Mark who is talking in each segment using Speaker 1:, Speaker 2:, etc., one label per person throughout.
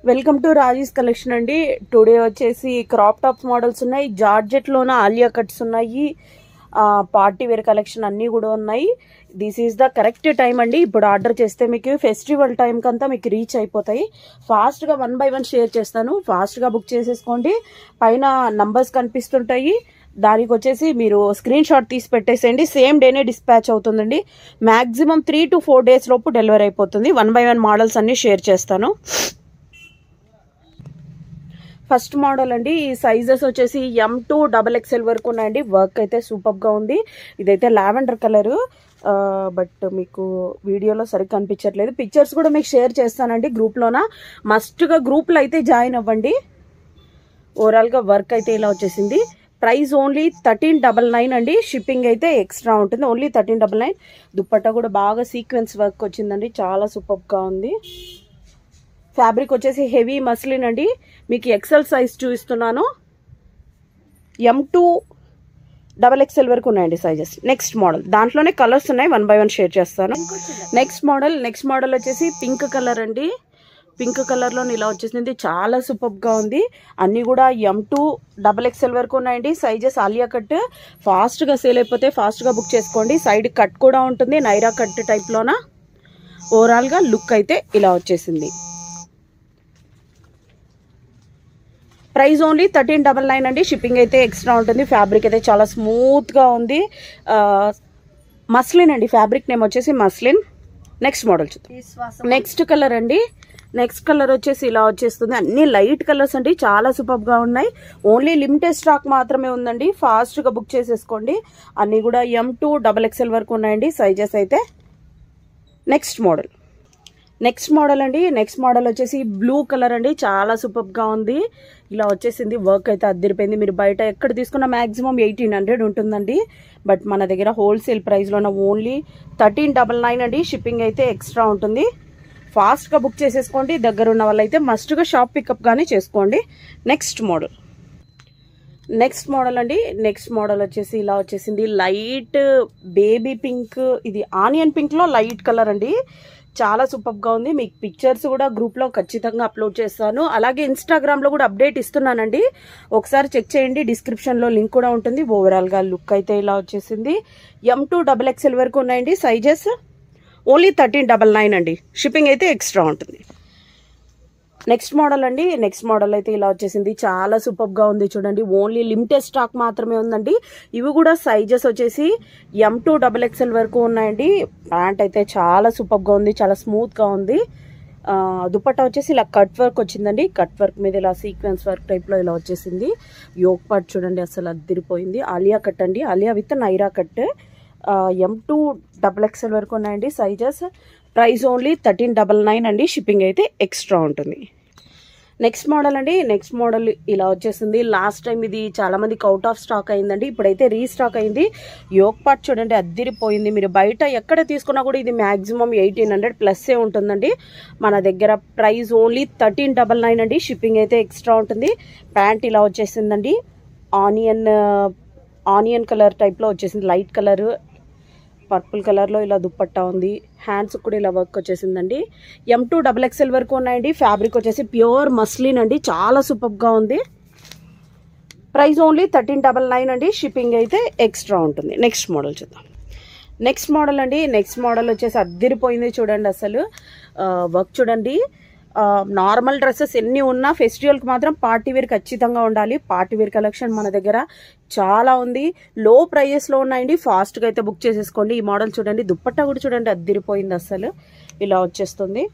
Speaker 1: Welcome to Raji's collection అండి. Today వచ్చేసి crop tops models ఉన్నాయి, జార్జెట్లోన ఆలియా కట్స్ ఉన్నాయి, పార్టీ వేర్ కలెక్షన్ అన్నీ కూడా ఉన్నాయి. This is the correct time అండి. ఇప్పుడు ఆర్డర్ చేస్తే మీకు ఫెస్టివల్ టైంకి అంతా మీకు రీచ్ అయిపోతాయి. ఫాస్ట్గా 1 by 1 షేర్ చేస్తాను, ఫాస్ట్గా బుక్ చేసేసుకోండి. పైన నంబర్స్ కనిపిస్తుంటాయి, దానికి వచ్చేసి మీరు స్క్రీన్ షాట్ తీసి పెట్టేసేయండి. సేమ్ డేనే డిస్పాచ్ అవుతుందండి. మ్యాక్సిమం 3 to 4 days లోపు డెలివరీ అయిపోతుంది. 1 by 1 మోడల్స్ అన్నీ షేర్ చేస్తాను. ఫస్ట్ మోడల్ అండి. ఈ సైజెస్ వచ్చేసి M2 XXL వరకు ఉన్నాయండి. వర్క్ అయితే సూపర్గా ఉంది. ఇదైతే లావెండర్ కలరు, బట్ మీకు వీడియోలో సరిగ్గా కనిపించట్లేదు. పిక్చర్స్ కూడా మీకు షేర్ చేస్తానండి గ్రూప్లోన. మస్ట్గా గ్రూప్లో అయితే జాయిన్ అవ్వండి. ఓవరాల్గా వర్క్ అయితే ఇలా వచ్చేసింది. ప్రైస్ ఓన్లీ 1399 అండి. షిప్పింగ్ అయితే ఎక్స్ట్రా ఉంటుంది. ఓన్లీ 1399. దుప్పట్టా కూడా బాగా సీక్వెన్స్ వర్క్ వచ్చిందండి, చాలా సూపర్గా ఉంది. ఫ్యాబ్రిక్ వచ్చేసి హెవీ మస్లిన్ అండి. మీకు ఎక్సెల్ సైజ్ చూపిస్తున్నాను. M2 XXL వరకు ఉన్నాయండి సైజెస్. నెక్స్ట్ మోడల్, దాంట్లోనే కలర్స్ ఉన్నాయి, 1 by 1 షేర్ చేస్తాను. నెక్స్ట్ మోడల్ వచ్చేసి పింక్ కలర్ అండి. పింక్ కలర్లో ఇలా వచ్చేసింది, చాలా సూపర్గా ఉంది. అన్నీ కూడా M2 XXL వరకు ఉన్నాయండి సైజెస్. ఆలియా కట్ ఫాస్ట్గా సేల్ అయిపోతే ఫాస్ట్గా బుక్ చేసుకోండి. సైడ్ కట్ కూడా ఉంటుంది, నైరా కట్ టైప్లోన. ఓవరాల్గా లుక్ అయితే ఇలా వచ్చేసింది. ప్రైస్ ఓన్లీ 1399 అండి. షిప్పింగ్ అయితే ఎక్స్ట్రా ఉంటుంది. ఫ్యాబ్రిక్ అయితే చాలా స్మూత్గా ఉంది. మస్లిన్ అండి, ఫ్యాబ్రిక్ నేమ్ వచ్చేసి మస్లిన్. నెక్స్ట్ మోడల్ చూద్దాం. నెక్స్ట్ కలర్ అండి. నెక్స్ట్ కలర్ వచ్చేసి ఇలా వచ్చేస్తుంది. అన్ని లైట్ కలర్స్ అండి, చాలా సూపర్గా ఉన్నాయి. ఓన్లీ లిమిటెడ్ స్టాక్ మాత్రమే ఉందండి. ఫాస్ట్గా బుక్ చేసేసుకోండి. అన్నీ కూడా M2 XXL వరకు ఉన్నాయండి సైజెస్ అయితే. నెక్స్ట్ మోడల్ అండి. నెక్స్ట్ మోడల్ వచ్చేసి బ్లూ కలర్ అండి, చాలా సూపర్గా ఉంది. ఇలా వచ్చేసింది. వర్క్ అయితే అద్దరిపోయింది. మీరు బయట ఎక్కడ తీసుకున్న మ్యాక్సిమం 1800 ఉంటుందండి. బట్ మన దగ్గర హోల్సేల్ ప్రైస్లోనే ఓన్లీ 1399 అండి. షిప్పింగ్ అయితే ఎక్స్ట్రా ఉంటుంది. ఫాస్ట్గా బుక్ చేసేసుకోండి. దగ్గర ఉన్న వాళ్ళైతే మస్ట్గా షాప్ పికప్ కానీ చేసుకోండి. నెక్స్ట్ మోడల్ అండి. నెక్స్ట్ మోడల్ వచ్చేసి ఇలా వచ్చేసింది. లైట్ బేబీ పింక్, ఇది ఆనియన్ పింక్లో లైట్ కలర్ అండి. చాలా సూపర్గా ఉంది. మీకు పిక్చర్స్ కూడా గ్రూప్లో ఖచ్చితంగా అప్లోడ్ చేస్తాను. అలాగే ఇన్స్టాగ్రామ్లో కూడా అప్డేట్ ఇస్తున్నానండి, ఒకసారి చెక్ చేయండి. డిస్క్రిప్షన్లో లింక్ కూడా ఉంటుంది. ఓవరాల్గా లుక్ అయితే ఇలా వచ్చేసింది. M2 XXL వరకు ఉన్నాయండి సైజెస్. ఓన్లీ 1399 అండి. షిప్పింగ్ అయితే ఎక్స్ట్రా ఉంటుంది. నెక్స్ట్ మోడల్ అండి. నెక్స్ట్ మోడల్ అయితే ఇలా వచ్చేసింది. చాలా సూపర్గా ఉంది చూడండి. ఓన్లీ లిమిటెడ్ స్టాక్ మాత్రమే ఉందండి. ఇవి కూడా సైజెస్ వచ్చేసి M2 XXL వరకు ఉన్నాయండి. ప్యాంట్ అయితే చాలా సూపర్గా ఉంది, చాలా స్మూత్గా ఉంది. దుపట్టా వచ్చేసి ఇలా కట్ వర్క్ వచ్చిందండి. కట్ వర్క్ మీద ఇలా సీక్వెన్స్ వర్క్ టైప్లో ఇలా వచ్చేసింది. యోక్ పార్ట్ చూడండి, అసలు అద్దరిపోయింది. ఆలియా కట్ అండి, Alia with Naira cut. M2 XXL వరకు ఉన్నాయండి సైజెస్. ప్రైస్ ఓన్లీ 1399 అండి. షిప్పింగ్ అయితే ఎక్స్ట్రా ఉంటుంది. నెక్స్ట్ మోడల్ అండి. నెక్స్ట్ మోడల్ ఇలా వచ్చేసింది. లాస్ట్ టైం ఇది చాలా మందికి అవుట్ ఆఫ్ స్టాక్ అయిందండి, ఇప్పుడైతే రీస్టాక్ అయింది. యోక్ పార్ట్ చూడండి, అద్దిరిపోయింది. మీరు బయట ఎక్కడ తీసుకున్నా కూడా ఇది మ్యాక్సిమం 1800+ ఉంటుందండి. మన దగ్గర ప్రైస్ ఓన్లీ 1399 అండి. షిప్పింగ్ అయితే ఎక్స్ట్రా ఉంటుంది. ప్యాంట్ ఇలా వచ్చేసిందండి. ఆనియన్ కలర్ టైప్లో వచ్చేసింది. లైట్ కలర్, పర్పుల్ కలర్లో ఇలా దుప్పట్టా ఉంది. హ్యాండ్స్ కూడా ఇలా వర్క్ వచ్చేసిందండి. M2 XXL వరకు ఉన్నాయండి. ఫ్యాబ్రిక్ వచ్చేసి ప్యూర్ మస్లిన్ అండి, చాలా సూపర్గా ఉంది. ప్రైస్ ఓన్లీ 1399 అండి. షిప్పింగ్ అయితే ఎక్స్ట్రా ఉంటుంది. నెక్స్ట్ మోడల్ చూద్దాం. నెక్స్ట్ మోడల్ అండి. నెక్స్ట్ మోడల్ వచ్చేసి అద్దరిపోయింది చూడండి. అసలు వర్క్ చూడండి. నార్మల్ డ్రెస్సెస్ ఎన్ని ఉన్నా ఫెస్టివల్కి మాత్రం పార్టీ వేర్ ఖచ్చితంగా ఉండాలి. పార్టీ వేర్ కలెక్షన్ మన దగ్గర చాలా ఉంది. లో ప్రైజెస్లో ఉన్నాయండి. ఫాస్ట్గా అయితే బుక్ చేసేసుకోండి. ఈ మోడల్ చూడండి. దుప్పట్టా కూడా చూడండి, అద్దరిపోయింది. అసలు ఇలా వచ్చేస్తుంది.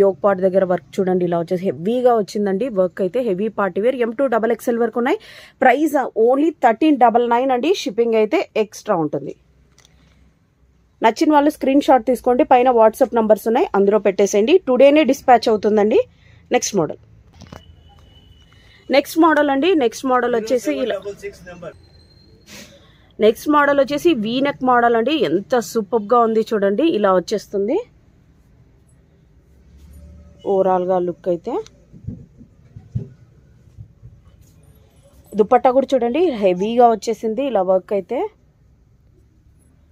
Speaker 1: యోక్ పార్ట్ దగ్గర వర్క్ చూడండి, ఇలా వచ్చేసి హెవీగా వచ్చిందండి. వర్క్ అయితే heavy party wear. M2 XXL వరకు ఉన్నాయి. ప్రైస్ ఓన్లీ 1399 అండి. షిప్పింగ్ అయితే ఎక్స్ట్రా ఉంటుంది. నచ్చిన వాళ్ళు స్క్రీన్ షాట్ తీసుకోండి. పైన వాట్సాప్ నంబర్స్ ఉన్నాయి, అందులో పెట్టేసేయండి. టుడేనే డిస్పాచ్ అవుతుందండి. నెక్స్ట్ మోడల్ అండి. నెక్స్ట్ మోడల్ వచ్చేసి వీనెక్ మోడల్ అండి. ఎంత సూపర్గా ఉంది చూడండి. ఇలా వచ్చేస్తుంది. ఓవరాల్గా లుక్ అయితే దుపట్టా కూడా చూడండి, హెవీగా వచ్చేసింది. ఇలా వర్క్ అయితే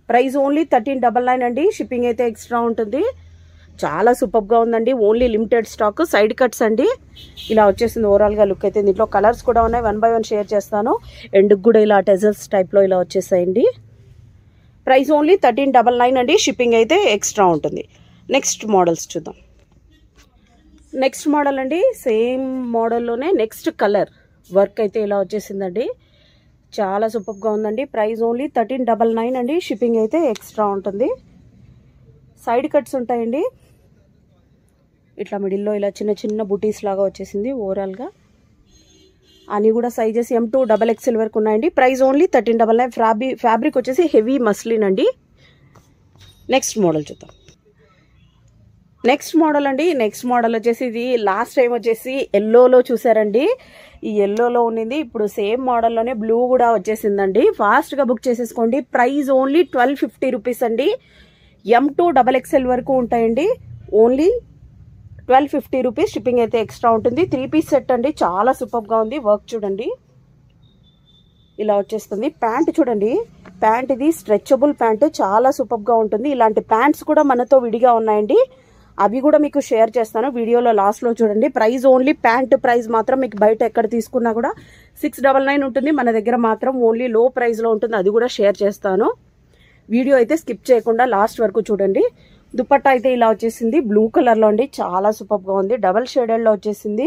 Speaker 1: ప్రైస్ ఓన్లీ 1399 అండి. షిప్పింగ్ అయితే ఎక్స్ట్రా ఉంటుంది. చాలా సూపర్గా ఉందండి. Only limited stock. Side cuts అండి. ఇలా వచ్చేసింది ఓవరాల్గా లుక్ అయితే. దీంట్లో కలర్స్ కూడా ఉన్నాయి, 1 by 1 షేర్ చేస్తాను. ఎండుకు కూడా ఇలా టెజల్స్ టైప్లో ఇలా వచ్చేసాయండి. ప్రైస్ ఓన్లీ 1399 అండి. షిప్పింగ్ అయితే ఎక్స్ట్రా ఉంటుంది. నెక్స్ట్ మోడల్స్ చూద్దాం. నెక్స్ట్ మోడల్ అండి, సేమ్ మోడల్లోనే నెక్స్ట్ కలర్ వర్క్ అయితే ఇలా వచ్చేసిందండి. చాలా సూపర్గా ఉందండి. ప్రైస్ ఓన్లీ 1399 అండి. షిప్పింగ్ అయితే ఎక్స్ట్రా ఉంటుంది. సైడ్ కట్స్ ఉంటాయండి. ఇట్లా మిడిల్లో ఇలా చిన్న చిన్న బుటీస్ లాగా వచ్చేసింది ఓవరాల్గా. అన్నీ కూడా సైజెస్ M to XXL వరకు ఉన్నాయండి. Price only 1399. ఫ్యాబ్రిక్ వచ్చేసి హెవీ మస్లిన్ అండి. నెక్స్ట్ మోడల్ చూద్దాం. నెక్స్ట్ మోడల్ అండి. నెక్స్ట్ మోడల్ వచ్చేసి ఇది లాస్ట్ టైం వచ్చేసి ఎల్లోలో చూసారండి. ఈ ఎల్లోలో ఉన్నది ఇప్పుడు సేమ్ మోడల్లోనే బ్లూ కూడా వచ్చేసిందండి. ఫాస్ట్గా బుక్ చేసేసుకోండి. ప్రైస్ ఓన్లీ 1250 రూపీస్ అండి. M to XXL వరకు ఉంటాయండి. Only 1250 rupees. షిప్పింగ్ అయితే ఎక్స్ట్రా ఉంటుంది. 3 పీస్ సెట్ అండి. చాలా సూపర్గా ఉంది. వర్క్ చూడండి ఇలా వచ్చేస్తుంది. ప్యాంట్ చూడండి, ప్యాంట్ ఇది స్ట్రెచబుల్ ప్యాంట్, చాలా సూపర్గా ఉంటుంది. ఇలాంటి ప్యాంట్స్ కూడా మనతో విడిగా ఉన్నాయండి. అవి కూడా మీకు షేర్ చేస్తాను వీడియోలో లాస్ట్లో చూడండి. ప్రైస్ ఓన్లీ ప్యాంట్ ప్రైస్ మాత్రం మీకు బయట ఎక్కడ తీసుకున్నా కూడా 699 ఉంటుంది. మన దగ్గర మాత్రం ఓన్లీ లో ప్రైస్లో ఉంటుంది. అది కూడా షేర్ చేస్తాను. వీడియో అయితే స్కిప్ చేయకుండా లాస్ట్ వరకు చూడండి. దుపట్టా అయితే ఇలా వచ్చేసింది బ్లూ కలర్లో అండి. చాలా సూపర్గా ఉంది. డబల్ షేడెడ్లో వచ్చేసింది.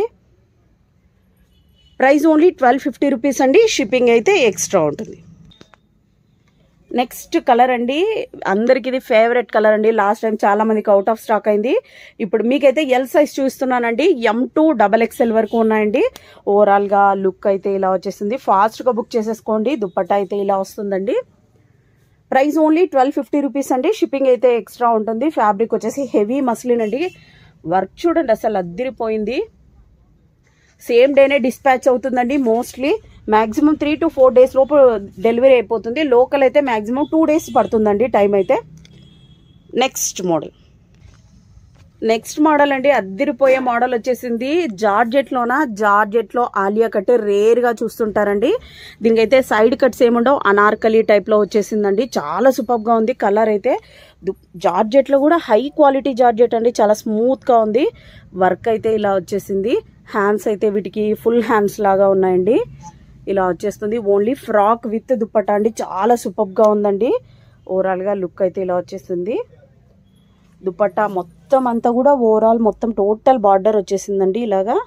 Speaker 1: ప్రైస్ ఓన్లీ 1250 రూపీస్ అండి. షిప్పింగ్ అయితే ఎక్స్ట్రా ఉంటుంది. నెక్స్ట్ కలర్ అండి, అందరికి ఇది ఫేవరెట్ కలర్ అండి. లాస్ట్ టైం చాలా మందికి అవుట్ ఆఫ్ స్టాక్ అయింది. ఇప్పుడు మీకైతే ఎల్ సైజ్ చూస్తున్నానండి. M to XXL వరకు ఉన్నాయండి. ఓవరాల్గా లుక్ అయితే ఇలా వచ్చేసింది. ఫాస్ట్గా బుక్ చేసేసుకోండి. దుపట్టా అయితే ఇలా వస్తుందండి. ప్రైస్ ఓన్లీ 1250 రూపీస్ అండి. షిప్పింగ్ అయితే ఎక్స్ట్రా ఉంటుంది. ఫ్యాబ్రిక్ వచ్చేసి హెవీ మస్లిన్ అండి. వర్క్ చూడండి అసలు అద్దిరిపోయింది. సేమ్ డేనే డిస్పాచ్ అవుతుందండి. మోస్ట్లీ మ్యాక్సిమం 3 to 4 days లోపు డెలివరీ అయిపోతుంది. లోకల్ అయితే మ్యాక్సిమం 2 days పడుతుందండి టైం అయితే. నెక్స్ట్ మోడల్ అండి, అద్దిరిపోయే మోడల్ వచ్చేసింది. జార్జెట్లో ఆలియా కట్ రేర్గా చూస్తుంటారండి. దీనికైతే సైడ్ కట్స్ ఏముండవు, అనార్కలి టైప్లో వచ్చేసిందండి. చాలా సూపర్గా ఉంది. కలర్ అయితే జార్జెట్లో కూడా హై క్వాలిటీ జార్జెట్ అండి. చాలా స్మూత్గా ఉంది. వర్క్ అయితే ఇలా వచ్చేసింది. హ్యాండ్స్ అయితే వీటికి ఫుల్ హ్యాండ్స్ లాగా ఉన్నాయండి. ఇలా వచ్చేస్తుంది. ఓన్లీ ఫ్రాక్ విత్ దుప్పట్టా అండి. చాలా సూపర్గా ఉందండి. ఓవరాల్గా లుక్ అయితే ఇలా వచ్చేస్తుంది. దుపట్టా మొత్తం అంతా కూడా ఓవరాల్ మొత్తం టోటల్ బార్డర్ వచ్చేసిందండి. ఇలాగా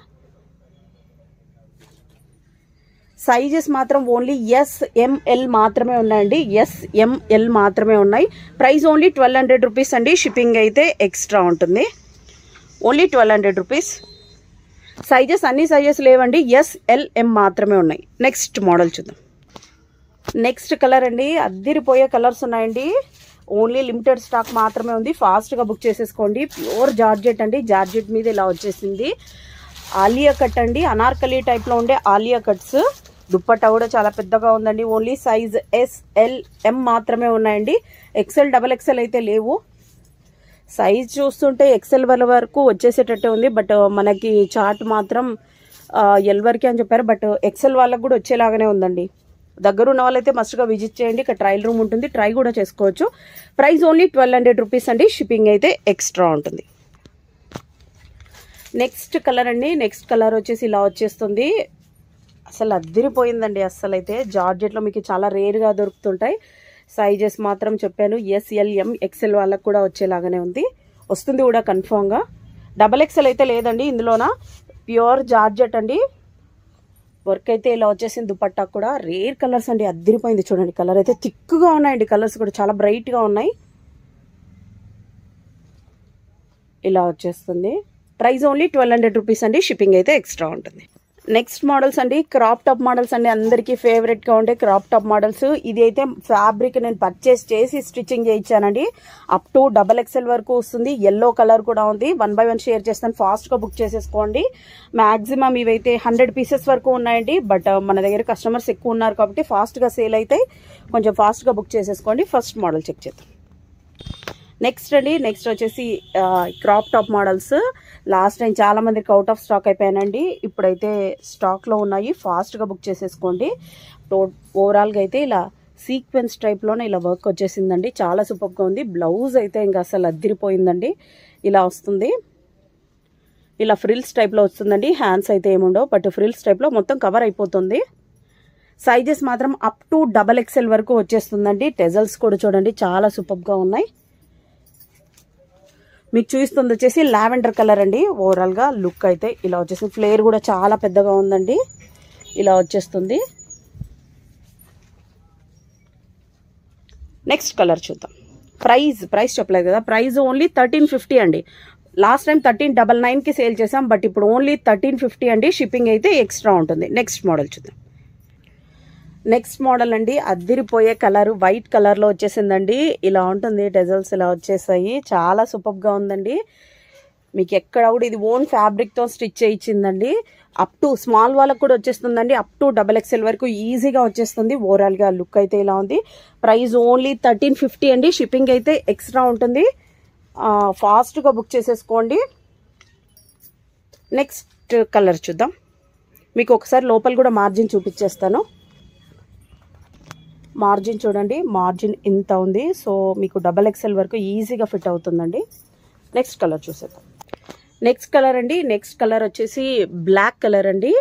Speaker 1: సైజెస్ మాత్రం ఓన్లీ SML మాత్రమే ఉన్నాయండి. SML మాత్రమే ఉన్నాయి. ప్రైస్ ఓన్లీ 1200 రూపీస్ అండి. షిప్పింగ్ అయితే ఎక్స్ట్రా ఉంటుంది. Only 1200 rupees. సైజెస్ అన్ని సైజెస్ లేవండి. SLM మాత్రమే ఉన్నాయి. నెక్స్ట్ మోడల్ చూద్దాం. నెక్స్ట్ కలర్ అండి, అద్దిరిపోయే కలర్స్ ఉన్నాయండి. ఓన్లీ లిమిటెడ్ స్టాక్ మాత్రమే ఉంది. ఫాస్ట్గా బుక్ చేసేసుకోండి. ప్యూర్ జార్జెట్ అండి. జార్జెట్ మీద ఇలా వచ్చేసింది. ఆలియా కట్ అండి, అనార్కలి టైప్లో ఉండే ఆలియా కట్స్. దుప్పట్టా కూడా చాలా పెద్దగా ఉందండి. ఓన్లీ సైజ్ SLM మాత్రమే ఉన్నాయండి. XL XXL అయితే లేవు. సైజ్ చూస్తుంటే XL వరకు వచ్చేసేటట్టే ఉంది. బట్ మనకి చార్ట్ మాత్రం L వరకే అని చెప్పారు. బట్ XL వాళ్ళకు కూడా వచ్చేలాగానే ఉందండి. దగ్గర ఉన్న వాళ్ళైతే మస్ట్గా విజిట్ చేయండి. ఇక్కడ ట్రయల్ రూమ్ ఉంటుంది, ట్రై కూడా చేసుకోవచ్చు. ప్రైస్ ఓన్లీ 1200 రూపీస్ అండి. షిప్పింగ్ అయితే ఎక్స్ట్రా ఉంటుంది. నెక్స్ట్ కలర్ అండి, నెక్స్ట్ కలర్ వచ్చేసి ఇలా వచ్చేస్తుంది. అసలు అద్దిరిపోయిందండి. అస్సలు అయితే జార్జెట్లో మీకు చాలా రేర్గా దొరుకుతుంటాయి. సైజెస్ మాత్రం చెప్పాను, SLM XL వాళ్ళకు కూడా వచ్చేలాగానే ఉంది. వస్తుంది కూడా కన్ఫామ్గా. XXL అయితే లేదండి ఇందులోన. ప్యూర్ జార్జెట్ అండి. వర్క్ అయితే ఇలా వచ్చేసింది. దుపట్టా కూడా రేర్ కలర్స్ అండి. అద్దిరిపోయింది చూడండి. కలర్ అయితే థిక్గా ఉన్నాయండి. కలర్స్ కూడా చాలా బ్రైట్గా ఉన్నాయి. ఇలా వచ్చేస్తుంది. ప్రైస్ ఓన్లీ 1200 రూపీస్ అండి. షిప్పింగ్ అయితే ఎక్స్ట్రా ఉంటుంది. నెక్స్ట్ మోడల్స్ అండి, క్రాప్ టాప్ మోడల్స్ అండి. అందరికీ ఫేవరెట్గా ఉండే క్రాప్ టాప్ మోడల్స్. ఇది అయితే ఫ్యాబ్రిక్ నేను పర్చేస్ చేసి స్టిచ్చింగ్ చేయించానండి. అప్ టు XXL వరకు వస్తుంది. ఎల్లో కలర్ కూడా ఉంది. 1 by 1 షేర్ చేస్తాను. ఫాస్ట్గా బుక్ చేసేసుకోండి. మ్యాక్సిమం ఇవైతే 100 పీసెస్ వరకు ఉన్నాయండి. బట్ మన దగ్గర కస్టమర్స్ ఎక్కువ ఉన్నారు కాబట్టి ఫాస్ట్గా సేల్ అయితే కొంచెం ఫాస్ట్గా బుక్ చేసేసుకోండి. ఫస్ట్ మోడల్ చెక్ చేద్దాం. నెక్స్ట్ అండి, నెక్స్ట్ వచ్చేసి crop top models. Last time చాలా మందికి అవుట్ ఆఫ్ స్టాక్ అయిపోయానండి. ఇప్పుడైతే స్టాక్లో ఉన్నాయి. ఫాస్ట్గా బుక్ చేసేసుకోండి. ఓవరాల్గా అయితే ఇలా సీక్వెన్స్ టైప్లోనే ఇలా వర్క్ వచ్చేసిందండి. చాలా సూపర్గా ఉంది. బ్లౌజ్ అయితే ఇంకా అసలు అద్దిరిపోయిందండి. ఇలా వస్తుంది. ఇలా ఫ్రిల్స్ టైప్లో వస్తుందండి. హ్యాండ్స్ అయితే ఏముండవు, బట్ ఫ్రిల్స్ టైప్లో మొత్తం కవర్ అయిపోతుంది. సైజెస్ మాత్రం అప్ టు XXL వరకు వచ్చేస్తుందండి. టెజల్స్ కూడా చూడండి చాలా సూపర్గా ఉన్నాయి. మీకు చూపిస్తుంది వచ్చేసి లావెండర్ కలర్ అండి. ఓవరాల్గా లుక్ అయితే ఇలా వచ్చేసింది. ఫ్లేర్ కూడా చాలా పెద్దగా ఉందండి. ఇలా వచ్చేస్తుంది. నెక్స్ట్ కలర్ చూద్దాం. ప్రైస్ చెప్పలేదు కదా, ప్రైస్ ఓన్లీ 1350 అండి. లాస్ట్ టైం 1399కి సేల్ చేసాం, బట్ ఇప్పుడు ఓన్లీ 1350 అండి. షిప్పింగ్ అయితే ఎక్స్ట్రా ఉంటుంది. నెక్స్ట్ మోడల్ చూద్దాం. నెక్స్ట్ మోడల్ అండి, అద్దిరిపోయే కలర్, వైట్ కలర్లో వచ్చేసిందండి. ఇలా ఉంటుంది. టెజల్స్ ఇలా వచ్చేసాయి. చాలా సూపర్గా ఉందండి. మీకు ఎక్కడ కూడా ఇది ఓన్ ఫ్యాబ్రిక్తో స్టిచ్ చేయించిందండి. అప్ టు స్మాల్ వాళ్ళకు కూడా వచ్చేస్తుందండి. అప్ టు XXL వరకు ఈజీగా వచ్చేస్తుంది. ఓవరాల్గా లుక్ అయితే ఇలా ఉంది. ప్రైస్ ఓన్లీ 1350 అండి. షిప్పింగ్ అయితే ఎక్స్ట్రా ఉంటుంది. ఫాస్ట్గా బుక్ చేసేసుకోండి. నెక్స్ట్ కలర్ చూద్దాం. మీకు ఒకసారి లోపల కూడా మార్జిన్ చూపించేస్తాను. మార్జిన్ చూడండి, మార్జిన్ ఇంత ఉంది. సో మీకు XXL వరకు ఈజీగా ఫిట్ అవుతుందండి. నెక్స్ట్ కలర్ చూసేద్దాం. నెక్స్ట్ కలర్ అండి, నెక్స్ట్ కలర్ వచ్చేసి బ్లాక్ కలర్ అండి.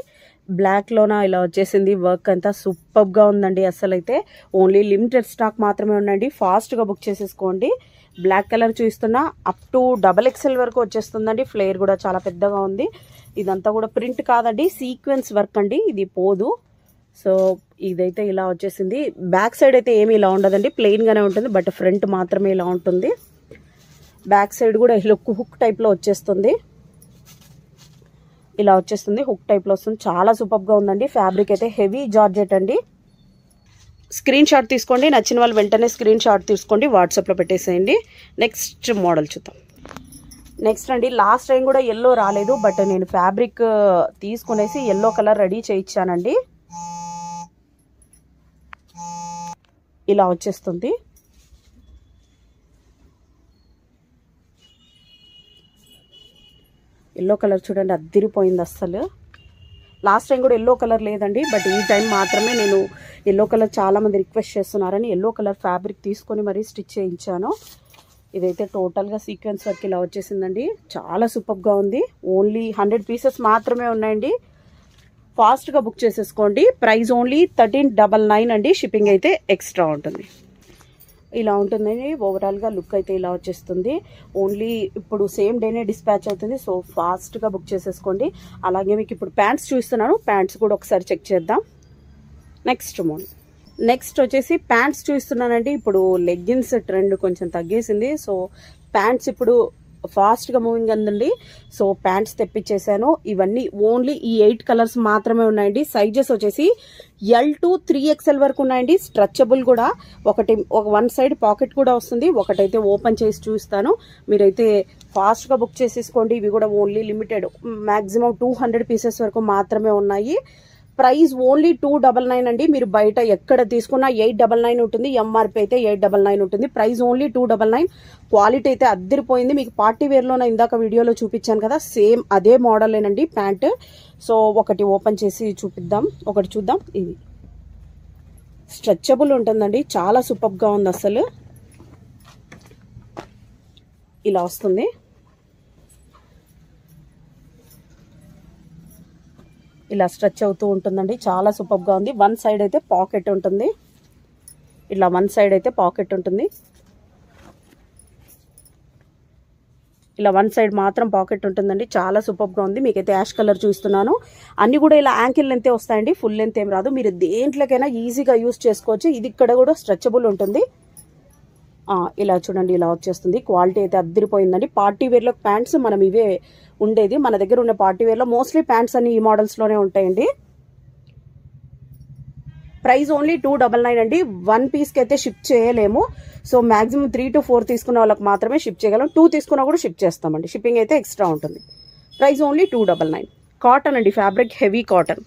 Speaker 1: బ్లాక్లోన ఇలా వచ్చేసింది. వర్క్ అంతా సూపర్గా ఉందండి. అసలు అయితే ఓన్లీ లిమిటెడ్ స్టాక్ మాత్రమే ఉందండి. ఫాస్ట్గా బుక్ చేసేసుకోండి. బ్లాక్ కలర్ చూస్తున్నా అప్ టు XXL వరకు వచ్చేస్తుందండి. ఫ్లేర్ కూడా చాలా పెద్దగా ఉంది. ఇదంతా కూడా ప్రింట్ కాదండి, సీక్వెన్స్ వర్క్ అండి. ఇది పోదు. సో ఇదైతే ఇలా వచ్చేసింది. బ్యాక్ సైడ్ అయితే ఏమి ఇలా ఉండదండి, ప్లెయిన్గానే ఉంటుంది. బట్ ఫ్రంట్ మాత్రమే ఇలా ఉంటుంది. బ్యాక్ సైడ్ కూడా హుక్ టైప్లో వచ్చేస్తుంది. ఇలా వచ్చేస్తుంది, హుక్ టైప్లో వస్తుంది. చాలా సూపర్గా ఉందండి. ఫ్యాబ్రిక్ అయితే హెవీ జార్జెట్ అండి. స్క్రీన్ షాట్ తీసుకోండి. నచ్చిన వాళ్ళు వెంటనే స్క్రీన్ షాట్ తీసుకోండి, వాట్సాప్లో పెట్టేసేయండి. నెక్స్ట్ మోడల్ చూద్దాం. నెక్స్ట్ అండి, లాస్ట్ టైం కూడా ఎల్లో రాలేదు, బట్ నేను ఫ్యాబ్రిక్ తీసుకునేసి ఎల్లో కలర్ రెడీ చేయించానండి. ఇలా వచ్చేస్తుంది. ఎల్లో కలర్ చూడండి, అద్దిరిపోయింది అస్సలు. లాస్ట్ టైం కూడా ఎల్లో కలర్ లేదండి, బట్ ఈ టైం మాత్రమే నేను ఎల్లో కలర్ చాలామంది రిక్వెస్ట్ చేస్తున్నారని ఎల్లో కలర్ ఫ్యాబ్రిక్ తీసుకొని మరీ స్టిచ్ చేయించాను. ఇదైతే టోటల్గా సీక్వెన్స్ వర్క్ ఇలా వచ్చేసిందండి. చాలా సూపర్గా ఉంది. ఓన్లీ 100 పీసెస్ మాత్రమే ఉన్నాయండి. ఫాస్ట్గా బుక్ చేసేసుకోండి. ప్రైస్ ఓన్లీ 1399 అండి. షిప్పింగ్ అయితే ఎక్స్ట్రా ఉంటుంది. ఇలా ఉంటుందండి. ఓవరాల్గా లుక్ అయితే ఇలా వచ్చేస్తుంది. ఓన్లీ ఇప్పుడు సేమ్ డేనే డిస్పాచ్ అవుతుంది. సో ఫాస్ట్గా బుక్ చేసేసుకోండి. అలాగే మీకు ఇప్పుడు ప్యాంట్స్ చూస్తున్నాను, ప్యాంట్స్ కూడా ఒకసారి చెక్ చేద్దాం. Next model. నెక్స్ట్ వచ్చేసి ప్యాంట్స్ చూస్తున్నానండి. ఇప్పుడు లెగ్గిన్స్ ట్రెండ్ కొంచెం తగ్గేసింది. సో ప్యాంట్స్ ఇప్పుడు ఫాస్ట్గా మూవింగ్ అందండి. సో ప్యాంట్స్ తెప్పించేసాను. ఇవన్నీ ఓన్లీ ఈ 8 కలర్స్ మాత్రమే ఉన్నాయండి. సైజెస్ వచ్చేసి L to 3XL వరకు ఉన్నాయండి. స్ట్రెచబుల్ కూడా. వన్ సైడ్ పాకెట్ కూడా వస్తుంది. ఒకటైతే ఓపెన్ చేసి చూస్తాను. మీరైతే ఫాస్ట్గా బుక్ చేసేసుకోండి. ఇవి కూడా ఓన్లీ లిమిటెడ్, మ్యాక్సిమం 200 పీసెస్ వరకు మాత్రమే ఉన్నాయి. ప్రైస్ ఓన్లీ 299 అండి. మీరు బయట ఎక్కడ తీసుకున్నా 899 ఉంటుంది. ఎంఆర్పి అయితే 899 ఉంటుంది. Price only 299. క్వాలిటీ అయితే అద్దరిపోయింది. మీకు పార్టీ వేర్లోనే ఇందాక వీడియోలో చూపించాను కదా, సేమ్ అదే మోడలేనండి ప్యాంట్. సో ఒకటి ఓపెన్ చేసి చూపిద్దాం, ఒకటి చూద్దాం. ఇది స్ట్రెచబుల్ ఉంటుందండి. చాలా సూపర్గా ఉంది అసలు. ఇలా వస్తుంది. ఇలా స్ట్రెచ్ అవుతూ ఉంటుందండి. చాలా సూపర్గా ఉంది. వన్ సైడ్ అయితే పాకెట్ ఉంటుంది. ఇలా వన్ సైడ్ అయితే పాకెట్ ఉంటుంది. ఇలా వన్ సైడ్ మాత్రం పాకెట్ ఉంటుందండి. చాలా సూపర్గా ఉంది. మీకైతే యాష్ కలర్ చూస్తున్నాను. అన్నీ కూడా ఇలా యాంకిల్ లెంతే వస్తాయండి, ఫుల్ లెంత్ ఏం రాదు. మీరు దేంట్లోకైనా ఈజీగా యూజ్ చేసుకోవచ్చు. ఇది ఇక్కడ కూడా స్ట్రెచబుల్ ఉంటుంది. ఇలా చూడండి, ఇలా వచ్చేస్తుంది. క్వాలిటీ అయితే అద్దరిపోయిందండి. పార్టీ వేర్లో ప్యాంట్స్ మనం ఇవే ఉండేది. మన దగ్గర ఉన్న పార్టీ వేర్లో మోస్ట్లీ ప్యాంట్స్ అన్ని ఈ మోడల్స్లోనే ఉంటాయండి. ప్రైస్ ఓన్లీ 299 అండి. 1 పీస్కి అయితే షిప్ చేయలేము. సో మ్యాక్సిమం 3 to 4 తీసుకున్న వాళ్ళకి మాత్రమే షిప్ చేయగలం. 2 తీసుకున్నా కూడా షిప్ చేస్తామండి. షిప్పింగ్ అయితే ఎక్స్ట్రా ఉంటుంది. Price only 299. కాటన్ అండి, ఫ్యాబ్రిక్ హెవీ కాటన్.